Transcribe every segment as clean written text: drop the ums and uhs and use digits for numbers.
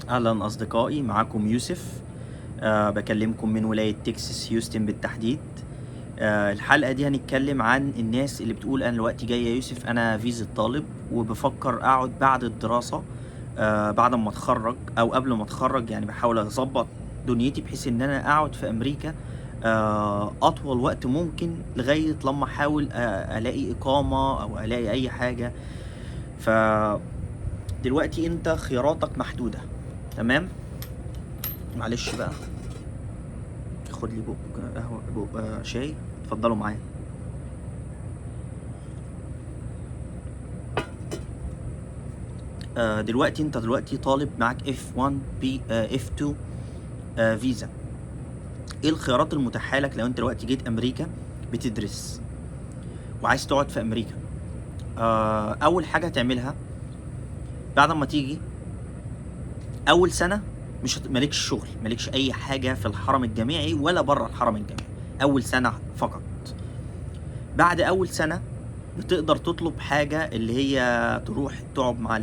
أهلا أصدقائي، معاكم يوسف. بكلمكم من ولاية تكساس هيوستن بالتحديد. الحلقة دي هنتكلم عن الناس اللي بتقول أنا دلوقتي جاي يا يوسف، أنا فيزا طالب وبفكر أقعد بعد الدراسة، بعد ما أتخرج أو قبل ما أتخرج، يعني بحاول أظبط دنيتي بحيث إن أنا أقعد في أمريكا أطول وقت ممكن لغاية لما أحاول ألاقي إقامة أو ألاقي أي حاجة. فدلوقتي أنت خياراتك محدودة. تمام، معلش بقى، خد لي بق قهوة، بق شاي، اتفضلوا معايا. دلوقتي انت طالب معاك F1 بي F2 فيزا. ايه الخيارات المتاحة لك لو انت دلوقتي جيت امريكا بتدرس وعايز تقعد في امريكا؟ اول حاجة هتعملها بعد ما تيجي اول سنة، مالكش شغل، مالكش اي حاجة في الحرم الجامعي ولا بره الحرم الجامعي، اول سنة فقط. بعد اول سنة بتقدر تطلب حاجة اللي هي تروح تقعد مع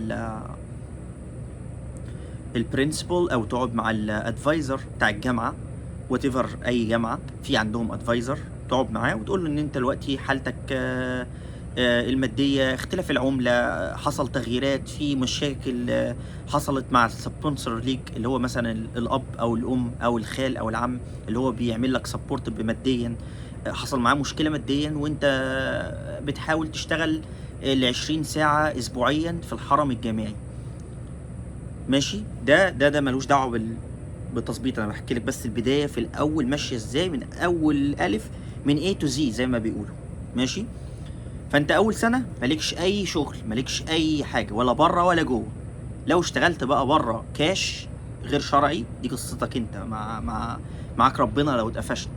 البرنسبل او تقعد مع الادفايزر بتاع الجامعة، وات ايفر، اي جامعة في عندهم ادفايزر، تقعد معاه وتقول له ان انت دلوقتي حالتك المادية، اختلاف العملة، حصل تغييرات في مشاكل حصلت مع السبونسر ليك، اللي هو مثلا الاب او الام او الخال او العم اللي هو بيعمل لك سبورت ماديا. حصل معاه مشكلة ماديا وانت بتحاول تشتغل ال20 ساعة اسبوعيا في الحرم الجامعي. ماشي، ده ملوش دعوة بالتظبيط، انا بحكي لك بس البداية في الاول ماشية ازاي، من اول الف، من A to Z زي ما بيقولوا. ماشي، فانت اول سنة مالكش اي شغل، مالكش اي حاجة ولا بره ولا جوه. لو اشتغلت بقى بره كاش غير شرعي، دي قصتك انت معاك ربنا لو اتقفشت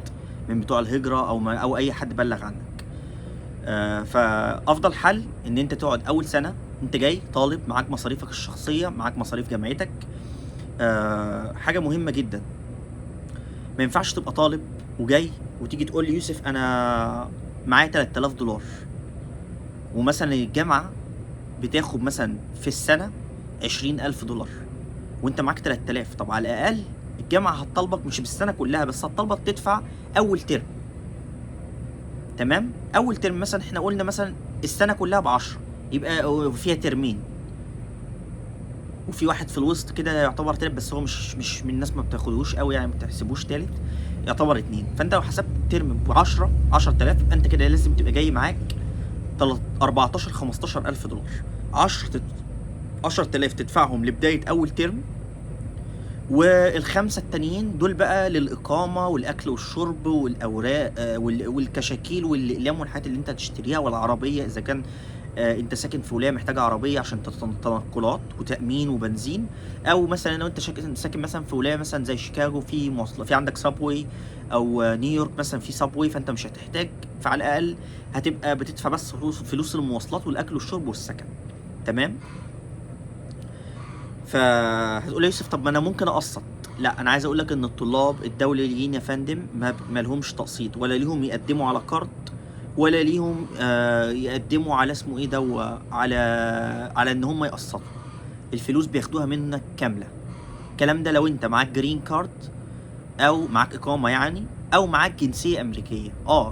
من بتوع الهجرة او اي حد بلغ عنك. فافضل حل ان انت تقعد اول سنة انت جاي طالب، معاك مصاريفك الشخصية، معاك مصاريف جامعتك. حاجة مهمة جدا، ما ينفعش تبقى طالب وجاي وتيجي تقول لي يوسف انا معايا $3000 ومثلا الجامعة بتاخد مثلا في السنة $20000 وانت معاك 3000. طب على الاقل الجامعة هتطالبك مش بالسنة كلها بس، هتطالبك تدفع اول ترم. تمام، اول ترم مثلا احنا قلنا مثلا السنة كلها ب10، يبقى فيها ترمين، وفي واحد في الوسط كده يعتبر تالت بس هو مش من الناس ما بتاخدوش قوي، يعني ما بتحسبوش تالت، يعتبر 2. فانت لو حسبت ترم ب10000 انت كده لازم تبقى جاي معاك 14 $15000. 10000 تدفعهم لبداية أول ترم، والخمسة التانيين دول بقى للإقامة والأكل والشرب والأوراق والكشاكيل والأقلام والحاجات اللي أنت هتشتريها، والعربية إذا كان أنت ساكن في ولاية محتاجة عربية عشان تنقلات وتأمين وبنزين، أو مثلا لو أنت ساكن مثلا في ولاية مثلا زي شيكاغو في مواصلات، في عندك سابوي، أو نيويورك مثلا في سابوي، فأنت مش هتحتاج، فعلى الأقل هتبقى بتدفع بس فلوس المواصلات والأكل والشرب والسكن. تمام، فهتقول لي يوسف طب ما انا ممكن اقسط. لا، انا عايز اقول لك ان الطلاب الدوليين يا فندم ما لهمش تقسيط، ولا ليهم يقدموا على كارد، ولا ليهم يقدموا على اسمه ايه على ان هم يقسطوا. الفلوس بياخدوها منك كامله. الكلام ده لو انت معاك جرين كارد او معاك اقامه يعني، او معاك جنسيه امريكيه،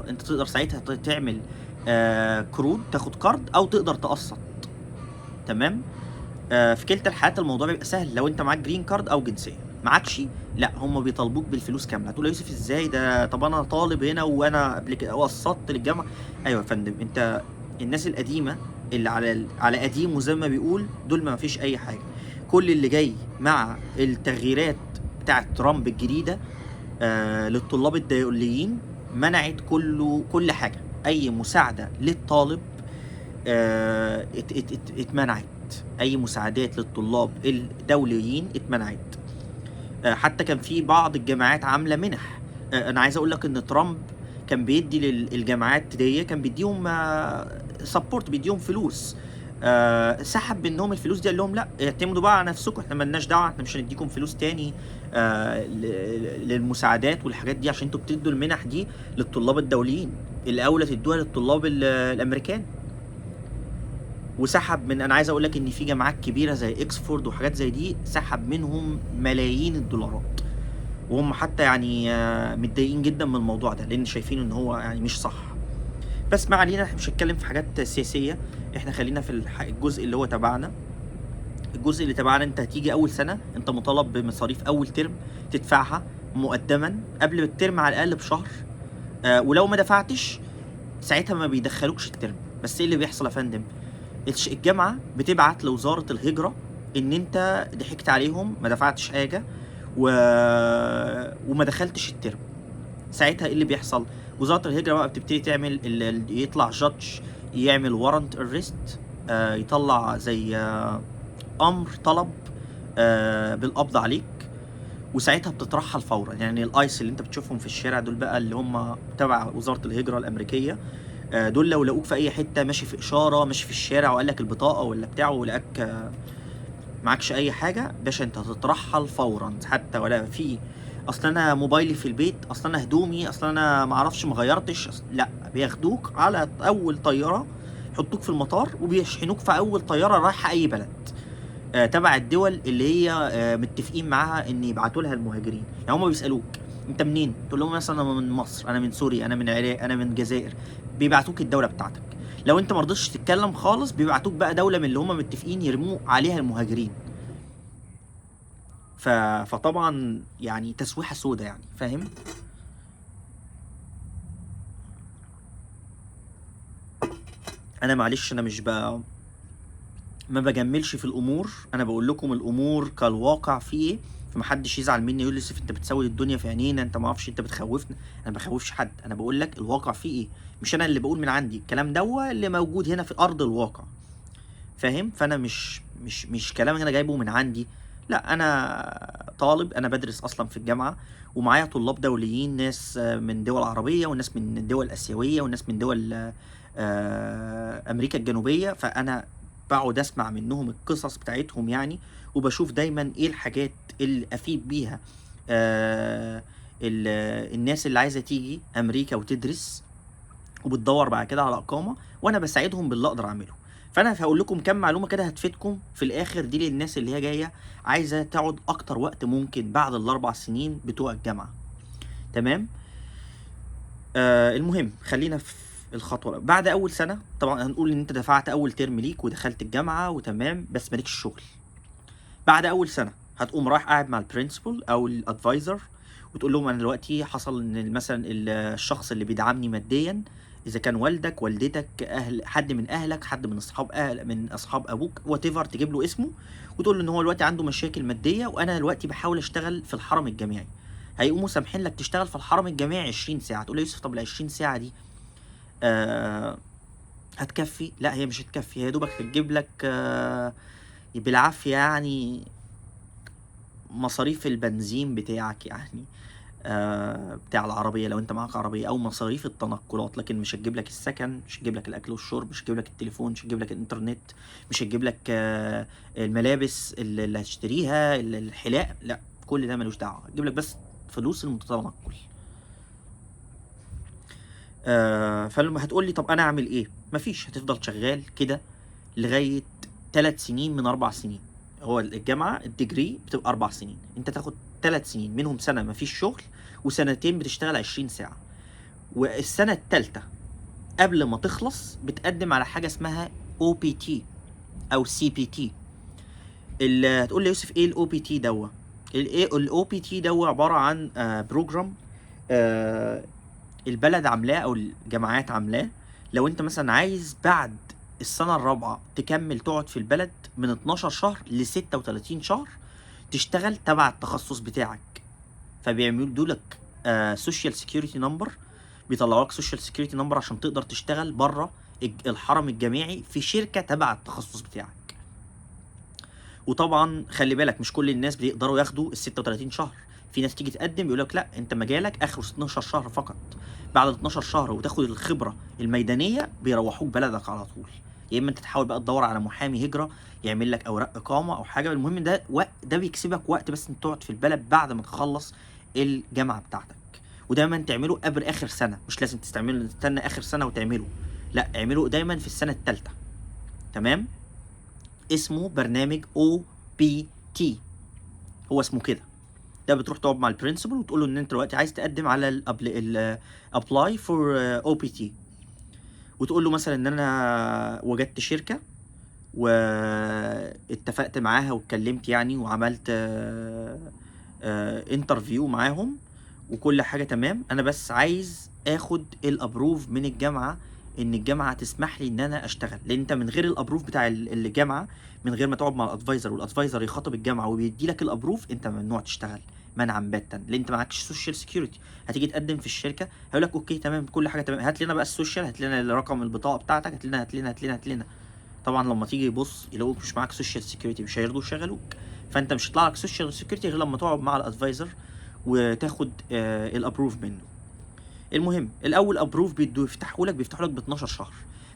انت تقدر ساعتها تعمل كرود، تاخد كارد، او تقدر تقسط. تمام، في كلتا الحالات الموضوع بيبقى سهل لو انت معاك جرين كارد او جنسيه. معاكش، لا، هم بيطالبوك بالفلوس كامله. هتقول يا يوسف ازاي ده؟ طب انا طالب هنا وانا قبل كده وسطت للجامعه. ايوه يا فندم، انت الناس القديمه اللي على قديم وزي ما بيقول دول ما فيش اي حاجه. كل اللي جاي مع التغييرات بتاعه ترامب الجديده للطلاب الدوليين منعت كل حاجه، اي مساعده للطالب اتمنعت. اي مساعدات للطلاب الدوليين اتمنعت. حتى كان في بعض الجامعات عامله منح. انا عايز اقول لك ان ترامب كان بيدي للجامعات دي، كان بيديهم سبورت، بيديهم فلوس. سحب منهم الفلوس دي، قال لهم لا، اعتمدوا بقى على نفسكم، احنا مالناش دعوه، احنا مش هنديكم فلوس تاني للمساعدات والحاجات دي، عشان انتوا بتدوا المنح دي للطلاب الدوليين، الاولى تدوها للطلاب الامريكان. وسحب من، انا عايز اقول لك ان في جامعات كبيره زي اكسفورد وحاجات زي دي سحب منهم ملايين الدولارات، وهم حتى يعني متضايقين جدا من الموضوع ده لان شايفين ان هو يعني مش صح. بس ما علينا، احنا مش هنتكلم في حاجات سياسيه، احنا خلينا في الجزء اللي هو تبعنا. الجزء اللي تبعنا، انت هتيجي اول سنه انت مطالب بمصاريف اول ترم تدفعها مقدما قبل الترم على الاقل بشهر. ولو ما دفعتش ساعتها ما بيدخلوكش الترم. بس ايه اللي بيحصل يا فندم؟ الجامعه بتبعت لوزاره الهجره ان انت ضحكت عليهم، ما دفعتش حاجه و... وما دخلتش الترم. ساعتها ايه اللي بيحصل؟ وزاره الهجره بقى بتبتدي تعمل يطلع جادج يعمل وارنت ارست، يطلع زي امر طلب بالقبض عليك، وساعتها بتترحل فورا. يعني الايس اللي انت بتشوفهم في الشارع دول بقى اللي هم تبع وزاره الهجره الامريكيه، دول لو لقوك في اي حته ماشي في اشاره، ماشي في الشارع وقال لك البطاقه ولا بتاعه ولقاك معكش اي حاجه، باشا انت هتترحل فورا. حتى ولا في اصل انا موبايلي في البيت، اصل انا هدومي، اصل انا معرفش مغيرتش، لا، بياخدوك على اول طياره، يحطوك في المطار وبيشحنوك في اول طياره رايحه اي بلد تبع الدول اللي هي متفقين معاها ان يبعتوا لها المهاجرين. يعني هم بيسالوك انت منين، تقول لهم مثلا انا من مصر، انا من سوريا، انا من العراق، انا من الجزائر، بيبعتوك الدوله بتاعتك. لو انت ما رضيتش تتكلم خالص بيبعتوك بقى دوله من اللي هم متفقين يرموا عليها المهاجرين. فطبعا يعني تسويحه سودة، يعني فاهم. انا معلش انا مش ما بجملش في الامور، انا بقول لكم الامور كالواقع فيه ايه. فمحدش يزعل مني يقول لي يوسف انت بتسوي الدنيا في عينينا، انت ما اعرفش، انت بتخوفنا. انا ما بخوفش حد، انا بقول لك الواقع فيه ايه. مش انا اللي بقول من عندي الكلام ده، اللي موجود هنا في ارض الواقع، فاهم. فانا مش كلام انا جايبه من عندي، لا، انا طالب، انا بدرس اصلا في الجامعه، ومعايا طلاب دوليين، ناس من دول عربيه، وناس من دول اسيويه، وناس من دول امريكا الجنوبيه. فانا بقعد اسمع منهم القصص بتاعتهم يعني، وبشوف دايما ايه الحاجات اللي افيد بيها الناس اللي عايزه تيجي امريكا وتدرس وبتدور بعد كده على اقامه، وانا بساعدهم باللي اقدر اعمله. فانا هقول لكم كام معلومه كده هتفيدكم في الاخر دي للناس اللي هي جايه عايزه تقعد اكتر وقت ممكن بعد الاربع سنين بتوع الجامعه. تمام. المهم خلينا في الخطوه بعد اول سنه. طبعا هنقول ان انت دفعت اول ترم ليك ودخلت الجامعه وتمام، بس مالكش شغل. بعد اول سنه هتقوم رايح قاعد مع البرنسبل او الادفايزر وتقول لهم انا دلوقتي حصل ان مثلا الشخص اللي بيدعمني ماديا، اذا كان والدك، والدتك، حد من اهلك، حد من اصحاب ابوك، وات ايفر، تجيب له اسمه وتقول له ان هو دلوقتي عنده مشاكل ماديه وانا دلوقتي بحاول اشتغل في الحرم الجامعي. هيقوموا سامحين لك تشتغل في الحرم الجامعي 20 ساعه. تقول له يوسف طب ال 20 ساعه دي آه هتكفي؟ لا، هي مش هتكفي، هي دوبك هتجيب لك بالعافيه يعني مصاريف البنزين بتاعك، يعني بتاع العربية لو انت معاك عربية، او مصاريف التنقلات، لكن مش هتجيب لك السكن، مش هتجيب لك الاكل والشرب، مش هتجيب لك التليفون، مش هتجيب لك الانترنت، مش هتجيب لك الملابس اللي هتشتريها، الحلاق، لا، كل ده ملوش دعوة، هتجيب لك بس فلوس التنقل. فلما هتقول لي طب انا اعمل ايه؟ مفيش، هتفضل شغال كده لغاية 3 سنين من 4 سنين. هو الجامعة الديجري بتبقى 4 سنين، انت تاخد 3 سنين منهم سنة مفيش شغل، وسنتين بتشتغل 20 ساعة. والسنة التالتة قبل ما تخلص بتقدم على حاجة اسمها OPT او CPT. اللي هتقول لي يوسف ايه الOPT دوا؟ الOPT دوا عبارة عن بروجرام البلد عاملاه او الجامعات عاملاه. لو انت مثلا عايز بعد السنة الرابعة تكمل تقعد في البلد من 12 شهر ل 36 شهر تشتغل تبع التخصص بتاعك، فبيعملوا لك سوشيال سيكيورتي نمبر، بيطلعوا لك سوشيال سيكيورتي نمبر عشان تقدر تشتغل بره الحرم الجامعي في شركة تبع التخصص بتاعك. وطبعا خلي بالك مش كل الناس بيقدروا ياخدوا ال 36 شهر، في ناس تيجي تقدم يقول لك لا انت مجالك اخره 12 شهر فقط، بعد 12 شهر وتاخد الخبره الميدانيه بيروحوك بلدك على طول. يا اما انت تحاول بقى تدور على محامي هجره يعمل لك اوراق اقامه او حاجه. المهم ده وقت، ده بيكسبك وقت بس انت تقعد في البلد بعد ما تخلص الجامعه بتاعتك. ودايما تعمله قبل اخر سنه، مش لازم تستنى اخر سنه وتعمله، لا، اعمله دايما في السنه الثالثه. تمام، اسمه برنامج OPT، هو اسمه كده. ده بتروح تقعد مع البرنسبل وتقول له ان انت دلوقتي عايز تقدم على الابلاي فور OPT، وتقول له مثلا ان انا وجدت شركه واتفقت معاها واتكلمت يعني وعملت انترفيو معاهم وكل حاجه تمام، انا بس عايز اخد الابروف من الجامعه ان الجامعه تسمح لي ان انا اشتغل، لان انت من غير الابروف بتاع الجامعه، من غير ما تقعد مع الادفايزر والادفايزر يخاطب الجامعه وبيدي لك الابروف، انت ممنوع تشتغل منعا باتا، لان انت معكش سوشيال سكيورتي. هتيجي تقدم في الشركه هيقول لك اوكي تمام كل حاجه تمام، هات لنا بقى السوشيال، هات لنا رقم البطاقه بتاعتك، هات لنا. طبعا لما تيجي يبص يلاقوك مش معاك سوشيال سكيورتي مش هيرضوا يشغلوك، فانت مش هيطلع لك سوشيال سكيورتي غير لما تقعد مع الادفايزر وتاخد الابروف منه. المهم الاول ابروف بيفتحوا لك ب 12 شهر،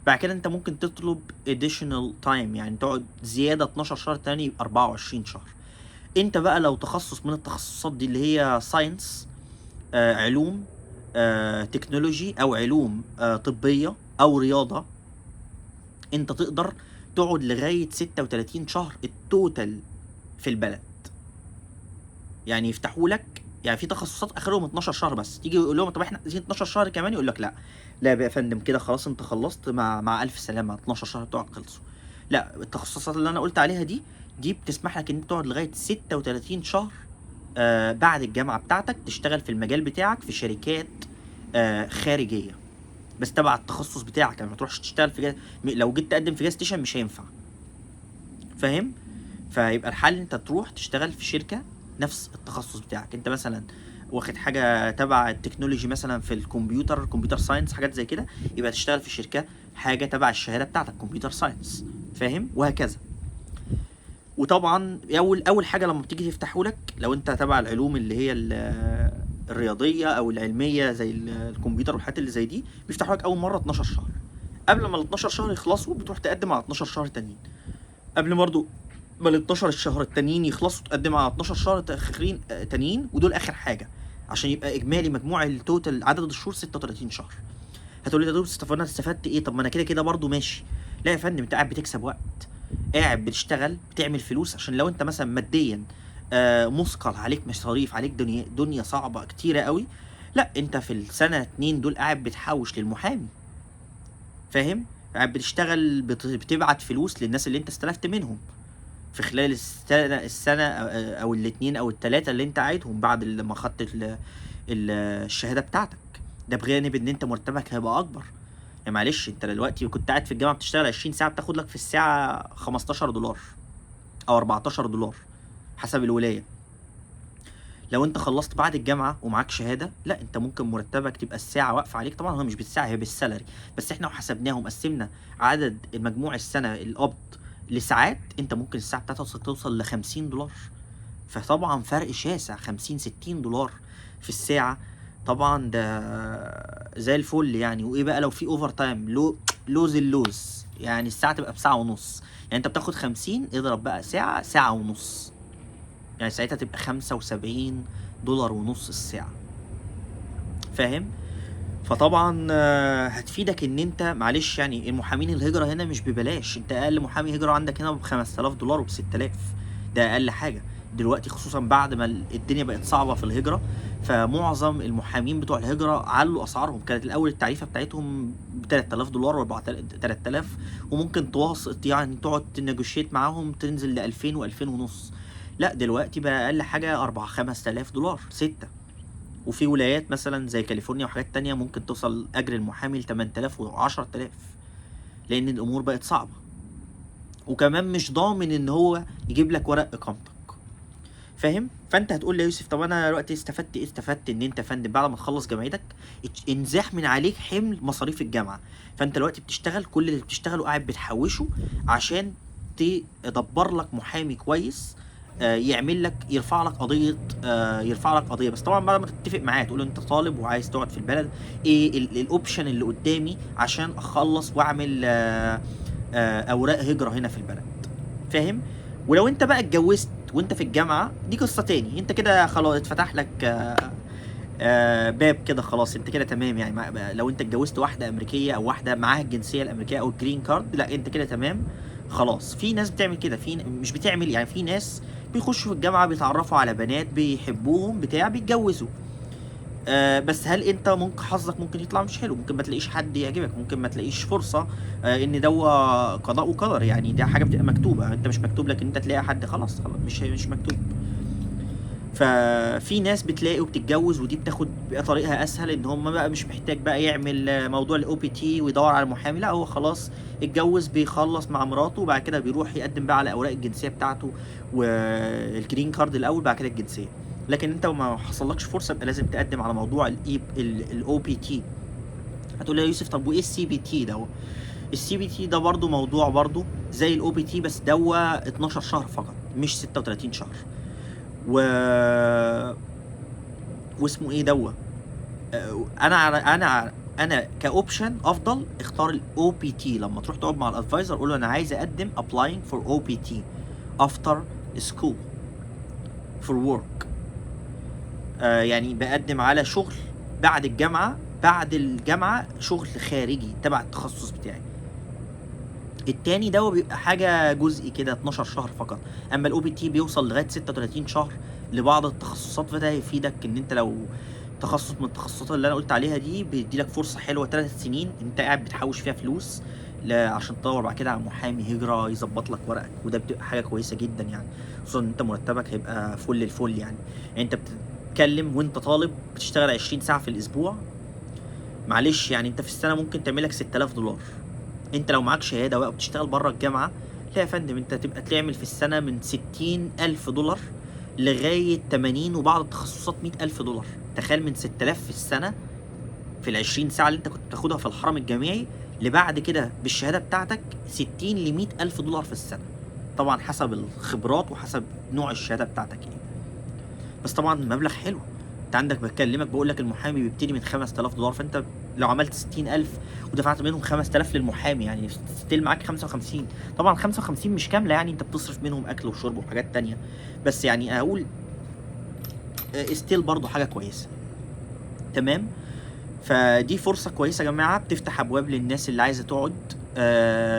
بعد كده انت ممكن تطلب additional time يعني تقعد زياده 12 شهر تاني 24 شهر. انت بقى لو تخصص من التخصصات دي اللي هي ساينس، علوم، تكنولوجي او علوم طبيه او رياضه، انت تقدر تقعد لغايه 36 شهر التوتال في البلد. يعني يفتحوا لك، يعني في تخصصات اخرهم 12 شهر بس، تيجي يقول لهم طب احنا عايزين 12 شهر كمان، يقول لك لا بقى يا فندم كده خلاص انت خلصت مع الف سلامه 12 شهر بتوعك خلصوا. لا، التخصصات اللي انا قلت عليها دي بتسمح لك ان انت تقعد لغايه 36 شهر بعد الجامعه بتاعتك تشتغل في المجال بتاعك في شركات خارجيه، بس تبع التخصص بتاعك، يعني ما تروحش تشتغل في لو جيت تقدم في جاز ستيشن مش هينفع، فاهم؟ فيبقى الحل انت تروح تشتغل في شركه نفس التخصص بتاعك. انت مثلا واخد حاجه تبع التكنولوجي مثلا في كمبيوتر ساينس حاجات زي كده، يبقى تشتغل في شركه حاجه تبع الشهاده بتاعتك كمبيوتر ساينس، فاهم؟ وهكذا. وطبعا اول حاجه لما بتيجي تفتحوا لك، لو انت تبع العلوم اللي هي الرياضيه او العلميه زي الكمبيوتر والحاجات اللي زي دي، بيفتحوا لك اول مره 12 شهر، قبل ما ال 12 شهر يخلصوا بتروح تقدم على 12 شهر تانيين، قبل برضو ما ال 12 الشهر التانيين يخلصوا تقدم على 12 شهر اخرين تانيين، ودول اخر حاجه عشان يبقى اجمالي مجموع التوتال عدد الشهور 36 شهر. هتقول لي ده دول استفدت ايه؟ طب ما انا كده برضو ماشي. لا يا فندم، انت قاعد بتكسب وقت، قاعد بتشتغل بتعمل فلوس، عشان لو انت مثلا ماديا مثقل عليك مصاريف، عليك دنيا صعبه كتيره قوي، لا انت في السنه 2 دول قاعد بتحوش للمحامي، فاهم؟ قاعد بتشتغل بتبعت فلوس للناس اللي انت استلفت منهم في خلال السنه او الاثنين او الثلاثه اللي انت قاعدهم بعد ما خدت الشهاده بتاعتك. ده بجانب ان انت مرتبك هيبقى اكبر. يعني معلش، انت دلوقتي كنت قاعد في الجامعه بتشتغل 20 ساعه، بتاخد لك في الساعه 15 دولار او 14 دولار حسب الولايه. لو انت خلصت بعد الجامعه ومعاك شهاده، لا انت ممكن مرتبك تبقى الساعه واقفه عليك، طبعا هو مش بالساعه هي بالسالري، بس احنا وحسبناهم قسمنا عدد مجموع السنه القبض لساعات، انت ممكن الساعه بتاعتك توصل ل 50 دولار. فطبعا فرق شاسع، 50 60 دولار في الساعه، طبعا ده زي الفل يعني. وايه بقى لو في اوفر تايم، اللوز يعني الساعه تبقى بساعه ونص، يعني انت بتاخد 50 اضرب بقى ساعه ونص، يعني ساعتها تبقى 75 دولار ونص الساعة، فاهم؟ فطبعا هتفيدك ان انت معلش، يعني المحامين الهجرة هنا مش ببلاش، انت اقل محامي هجرة عندك هنا ب 5000 دولار وب 6000، ده اقل حاجة دلوقتي، خصوصا بعد ما الدنيا بقت صعبة في الهجرة. فمعظم المحامين بتوع الهجرة علوا اسعارهم، كانت الاول التعريفة بتاعتهم ب 3000 دولار و 3000، وممكن تواسط يعني تقعد تنجوشيت معاهم تنزل ل 2000 و2000 ونص. لا دلوقتي بقى اقل حاجه 4 5000 دولار 6. وفي ولايات مثلا زي كاليفورنيا وحاجات تانية ممكن توصل اجر المحامي ل 8000 و 10000، لان الامور بقت صعبه، وكمان مش ضامن ان هو يجيب لك ورق اقامتك، فاهم؟ فانت هتقول لي يا يوسف طب انا دلوقتي استفدت ايه؟ استفدت ان انت فندم بعد ما تخلص جامعتك انزاح من عليك حمل مصاريف الجامعه، فانت دلوقتي بتشتغل كل اللي بتشتغله قاعد بتحوشه عشان تدبر لك محامي كويس يعمل لك يرفع لك قضيه، بس طبعا بعد ما تتفق معاه تقول له انت طالب وعايز تقعد في البلد، ايه الاوبشن اللي قدامي عشان اخلص واعمل اوراق هجره هنا في البلد، فاهم؟ ولو انت بقى اتجوزت وانت في الجامعه دي قصه تاني، انت كده خلاص اتفتح لك باب كده خلاص، انت كده تمام يعني. لو انت اتجوزت واحده امريكيه او واحده معاها الجنسيه الامريكيه او الجرين كارد، لا انت كده تمام خلاص في ناس بتعمل كده، في مش بتعمل يعني، في ناس بيخشوا في الجامعه بيتعرفوا على بنات بيحبوهم بتاع بيتجوزوا. بس هل انت ممكن حظك ممكن يطلع مش حلو، ممكن ما تلاقيش حد يعجبك، ممكن ما تلاقيش فرصه. ان ده قضاء وقدر يعني، دي حاجه بتبقى مكتوبه، انت مش مكتوب لك ان انت تلاقي حد، خلاص خلاص مش مكتوب. ففي ناس بتلاقي وبتتجوز، ودي بتاخد بقى طريقها اسهل، ان هم بقى مش محتاج بقى يعمل موضوع الاو بي تي ويدور على محامي، لا هو خلاص اتجوز بيخلص مع مراته، وبعد كده بيروح يقدم بقى على اوراق الجنسيه بتاعته والجرين كارد الاول، بعد كده الجنسيه. لكن انت ما حصلكش فرصه، يبقى لازم تقدم على موضوع الاو بي تي. هتقول لي يا يوسف طب وايه السي بي تي ده؟ السي بي تي ده برضو موضوع برضو زي الاو بي تي، بس دوا 12 شهر فقط مش 36 شهر. و واسمه ايه دوا. انا كاوبشن افضل اختار الاو بي تي. لما تروح تقعد مع الادفايزر قول له انا عايز اقدم applying for OPT after school for work. يعني بقدم على شغل بعد الجامعه، بعد الجامعه شغل خارجي تبع التخصص بتاعي. التاني ده بيبقى حاجه جزئي كده 12 شهر فقط. اما الاو بي تي بيوصل لغايه 36 شهر لبعض التخصصات، فده هيفيدك ان انت لو تخصص من التخصصات اللي انا قلت عليها دي بيدي لك فرصه حلوه 3 سنين انت قاعد بتحوش فيها فلوس عشان تدور بعد كده على محامي هجره يظبط لك ورقك، وده بتبقى حاجه كويسه جدا يعني، خصوصا ان انت مرتبك هيبقى فل الفل يعني انت بتتكلم وانت طالب بتشتغل 20 ساعه في الاسبوع. معلش يعني انت في السنه ممكن تعمل لك 6000 دولار. انت لو معاك شهاده بقى وبتشتغل بره الجامعه، لا يا فندم انت تبقى تعمل في السنه من 60,000 دولار لغايه 80 وبعض التخصصات 100,000 دولار. تخيل من 6000 في السنه في ال 20 ساعه اللي انت كنت بتاخدها في الحرم الجامعي، لبعد كده بالشهاده بتاعتك 60 ل 100,000 دولار في السنه، طبعا حسب الخبرات وحسب نوع الشهاده بتاعتك ايه. بس طبعا مبلغ حلو. انت عندك بكلمك بقول لك المحامي بيبتدي من 5000 دولار، فانت لو عملت 60,000 ودفعت منهم 5000 للمحامي يعني ستيل معاك 55. طبعا 55 مش كامله يعني، انت بتصرف منهم اكل وشرب وحاجات تانية، بس يعني اقول ستيل برضو حاجه كويسه. تمام. فدي فرصه كويسه يا جماعه، بتفتح ابواب للناس اللي عايزه تقعد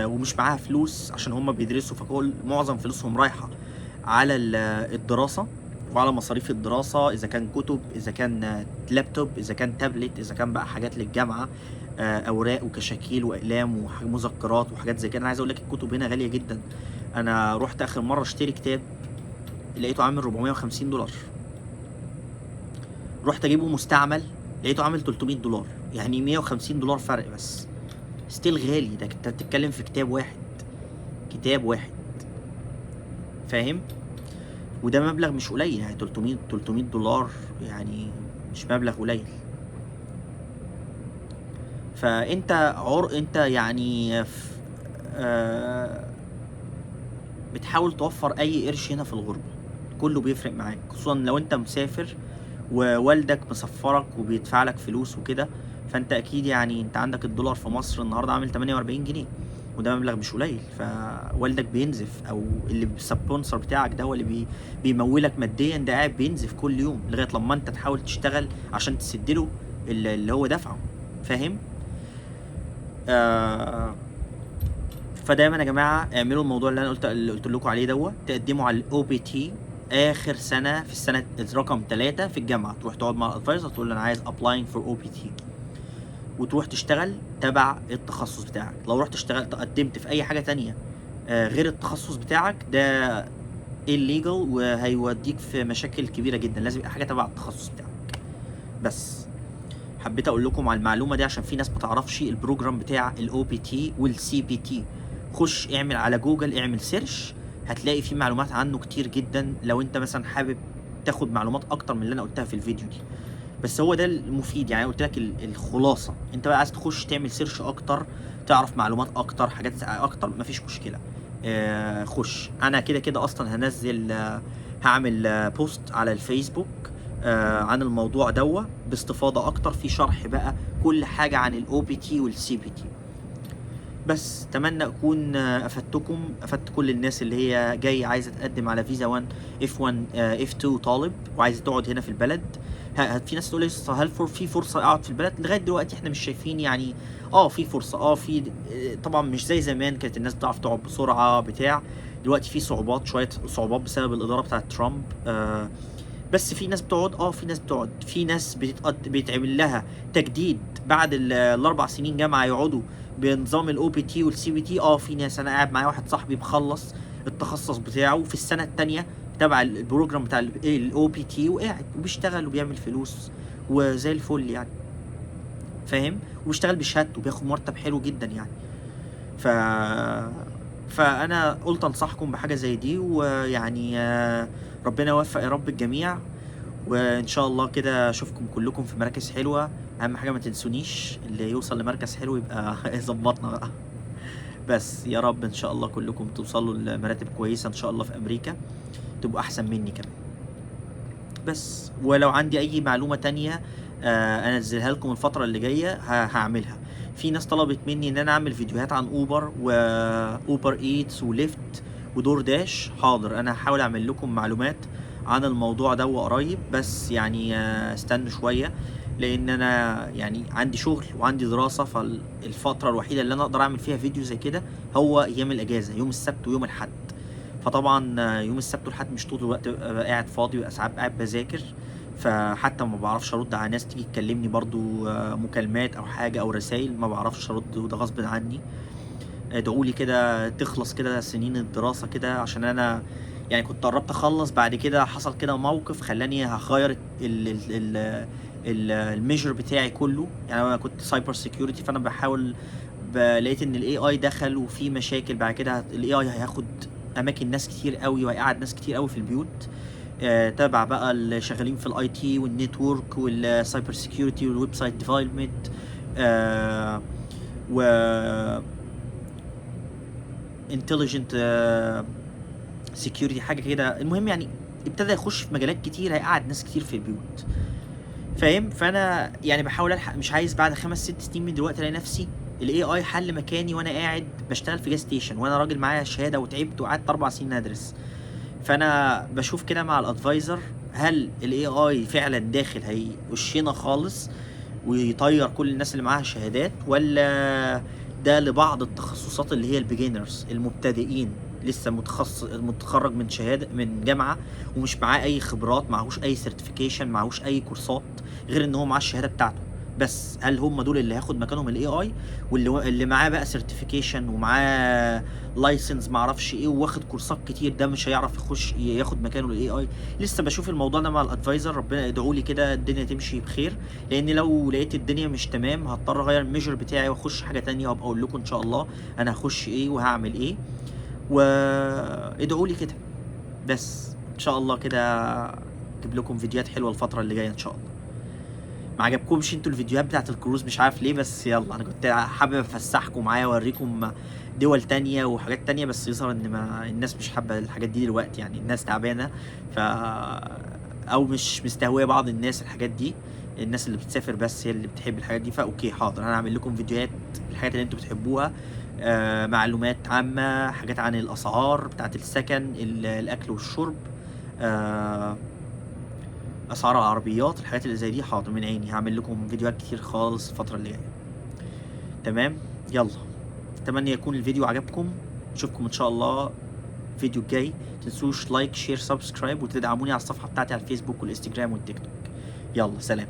ومش معاها فلوس عشان هم بيدرسوا، فكل معظم فلوسهم رايحه على الدراسه وعلى مصاريف الدراسة، إذا كان كتب، إذا كان لابتوب، إذا كان تابلت، إذا كان بقى حاجات للجامعة، أوراق وكشاكيل وأقلام ومذكرات وحاجات زي كده. أنا عايز أقول لك الكتب هنا غالية جدا. أنا رحت آخر مرة أشتري كتاب لقيته عامل 450 دولار. رحت أجيبه مستعمل لقيته عامل 300 دولار، يعني 150 دولار فرق بس. ستيل غالي، ده أنت بتتكلم في كتاب واحد، كتاب واحد، فاهم؟ وده مبلغ مش قليل يعني 300 دولار يعني مش مبلغ قليل. فانت انت يعني بتحاول توفر اي قرش هنا في الغربة، كله بيفرق معاك، خصوصا لو انت مسافر ووالدك مسفرك وبيدفع لك فلوس وكده. فانت اكيد يعني انت عندك الدولار في مصر النهارده عامل 48 جنيه، وده مبلغ مش قليل. فوالدك بينزف، او اللي السبونسر بتاعك ده هو اللي بيمولك ماديا، ده قاعد بينزف كل يوم لغايه لما انت تحاول تشتغل عشان تسدله اللي هو دفعه، فاهم؟ فدايما يا جماعه اعملوا الموضوع اللي انا قلت لكم عليه دوت، تقدموا على الاو بي تي اخر سنه في السنه رقم 3 في الجامعه، تروح تقعد مع الادفايزر تقول له انا عايز ابلاينج فور او بي تي، وتروح تشتغل تبع التخصص بتاعك. لو رحت اشتغلت قدمت في اي حاجه تانية غير التخصص بتاعك ده illegal، وهيوديك في مشاكل كبيره جدا. لازم يبقى حاجه تبع التخصص بتاعك. بس حبيت اقول لكم على المعلومه دي عشان في ناس ما تعرفش البروجرام بتاع الاو بي تي والسي بي تي. خش اعمل على جوجل، اعمل سيرش، هتلاقي في معلومات عنه كتير جدا لو انت مثلا حابب تاخد معلومات اكتر من اللي انا قلتها في الفيديو دي. بس هو ده المفيد يعني، قلت لك الخلاصه. انت بقى عايز تخش تعمل سيرش اكتر، تعرف معلومات اكتر، حاجات اكتر، مفيش مشكله. خش. انا كده كده اصلا هنزل هعمل بوست على الفيسبوك عن الموضوع دوا باستفاضه اكتر، في شرح بقى كل حاجه عن الاو بي تي والسي بي تي. بس اتمنى اكون افدت كل الناس اللي هي جاي عايزه تقدم على فيزا 1 F1 F2 طالب وعايزه تقعد هنا في البلد. في ناس تقول لي هل في فرصه اقعد في البلد؟ لغايه دلوقتي احنا مش شايفين يعني في فرصه في طبعا مش زي زمان كانت الناس بتعرف تقعد بسرعه بتاع. دلوقتي في شويه صعوبات بسبب الاداره بتاعه ترامب. بس في ناس بتقعد في ناس بيتعمل لها تجديد بعد ال4 سنين جامعه يقعدوا بنظام الاو بي تي والسي بي تي. في ناس، انا قاعد معايا واحد صاحبي مخلص التخصص بتاعه في السنه الثانيه تبع البروجرام بتاع الاو بي تي، وقاعد وبيشتغل وبيعمل فلوس وزي الفل يعني، فاهم؟ وبيشتغل بشهادته وبياخد مرتب حلو جدا يعني. فانا قلت انصحكم بحاجه زي دي، ويعني ربنا يوفق يا رب الجميع، وان شاء الله كده اشوفكم كلكم في مراكز حلوه. اهم حاجه ما تنسونيش، اللي يوصل لمركز حلو يبقى يظبطنا بقى. بس يا رب ان شاء الله كلكم توصلوا لمراتب كويسه ان شاء الله في امريكا، تبقوا احسن مني كمان. بس ولو عندي اي معلومه تانية انزلها لكم الفتره اللي جايه هعملها. في ناس طلبت مني ان انا اعمل فيديوهات عن اوبر واوبر ايتس وليفت ودور داش. حاضر، انا هحاول اعمل لكم معلومات عن الموضوع ده وقريب، بس يعني استنوا شويه، لان انا يعني عندي شغل وعندي دراسه. فالفتره الوحيده اللي انا اقدر اعمل فيها فيديو زي كده هو ايام الاجازه، يوم السبت ويوم الاحد. فطبعا يوم السبت والحد مش طول الوقت ببقى قاعد فاضي، ببقى ساعات قاعد بذاكر، فحتى ما بعرفش ارد على ناس تيجي تكلمني برضو مكالمات او حاجه او رسائل، ما بعرفش ارد، وده غصب عني. ادعوا لي كده تخلص كده سنين الدراسه كده، عشان انا يعني كنت قربت اخلص. بعد كده حصل كده موقف خلاني هغير الميجر بتاعي كله. يعني انا كنت سايبر سيكيورتي، فانا بحاول لقيت ان الاي اي دخل وفي مشاكل. بعد كده الاي اي هياخد اماكن ناس كتير قوي، وهيقعد ناس كتير قوي في البيوت تابع بقى اللي شغالين في الاي تي والنتورك والسايبر سيكيورتي والويب سايت ديفلوبمنت و انتليجنت سيكيورتي حاجه كده. المهم يعني ابتدى يخش في مجالات كتير، هيقعد ناس كتير في البيوت، فاهم؟ فانا يعني بحاول الحق، مش عايز بعد 5-6 سنين من دلوقتي الاقي نفسي الاي اي حل مكاني وانا قاعد بشتغل في جاز ستيشن، وانا راجل معايا شهاده وتعبت وقعدت 4 سنين ادرس. فانا بشوف كده مع الادفايزر، هل الاي اي فعلا داخل هيوشينا خالص ويطير كل الناس اللي معاها شهادات، ولا ده لبعض التخصصات اللي هي البيجينرز المبتدئين لسه متخرج من شهاده من جامعه ومش معاه اي خبرات، معهوش اي سيرتيفيكيشن، معهوش اي كورسات غير ان هو معاه الشهاده بتاعته بس؟ هل هم دول اللي هياخد مكانهم الاي اي، واللي معاه بقى سيرتيفيكيشن ومعاه لايسنس معرفش ايه وواخد كورسات كتير، ده مش هيعرف يخش ياخد مكانه الاي اي؟ لسه بشوف الموضوع ده مع الادفايزر. ربنا يدعوا لي كده الدنيا تمشي بخير، لان لو لقيت الدنيا مش تمام هضطر اغير الميجر بتاعي واخش حاجه تانية، وابقى اقول لكم ان شاء الله انا هخش ايه وهعمل ايه، وادعوا لي كده. بس ان شاء الله كده اجيب لكم فيديوهات حلوه الفتره اللي جايه ان شاء الله. ما عجبكمش انتوا الفيديوهات بتاعت الكروز مش عارف ليه، بس يلا انا كنت حابب افسحكم معايا واوريكم دول تانية وحاجات تانية، بس يظهر ان ما الناس مش حابه الحاجات دي دلوقتي، يعني الناس تعبانه او مش مستهويه بعض الناس الحاجات دي. الناس اللي بتسافر بس هي اللي بتحب الحاجات دي. فاوكي حاضر، انا هعمل لكم فيديوهات الحاجات اللي انتوا بتحبوها، معلومات عامه، حاجات عن الاسعار بتاعت السكن، الاكل والشرب، اسعار العربيات، الحاجات اللي زي دي. حاضر من عيني، هعمل لكم فيديوهات كتير خالص الفتره اللي جايه. تمام، يلا اتمنى يكون الفيديو عجبكم. اشوفكم ان شاء الله الفيديو الجاي. متنسوش لايك شير سبسكرايب وتدعموني على الصفحه بتاعتي على الفيسبوك والانستجرام والتيك توك. يلا سلام.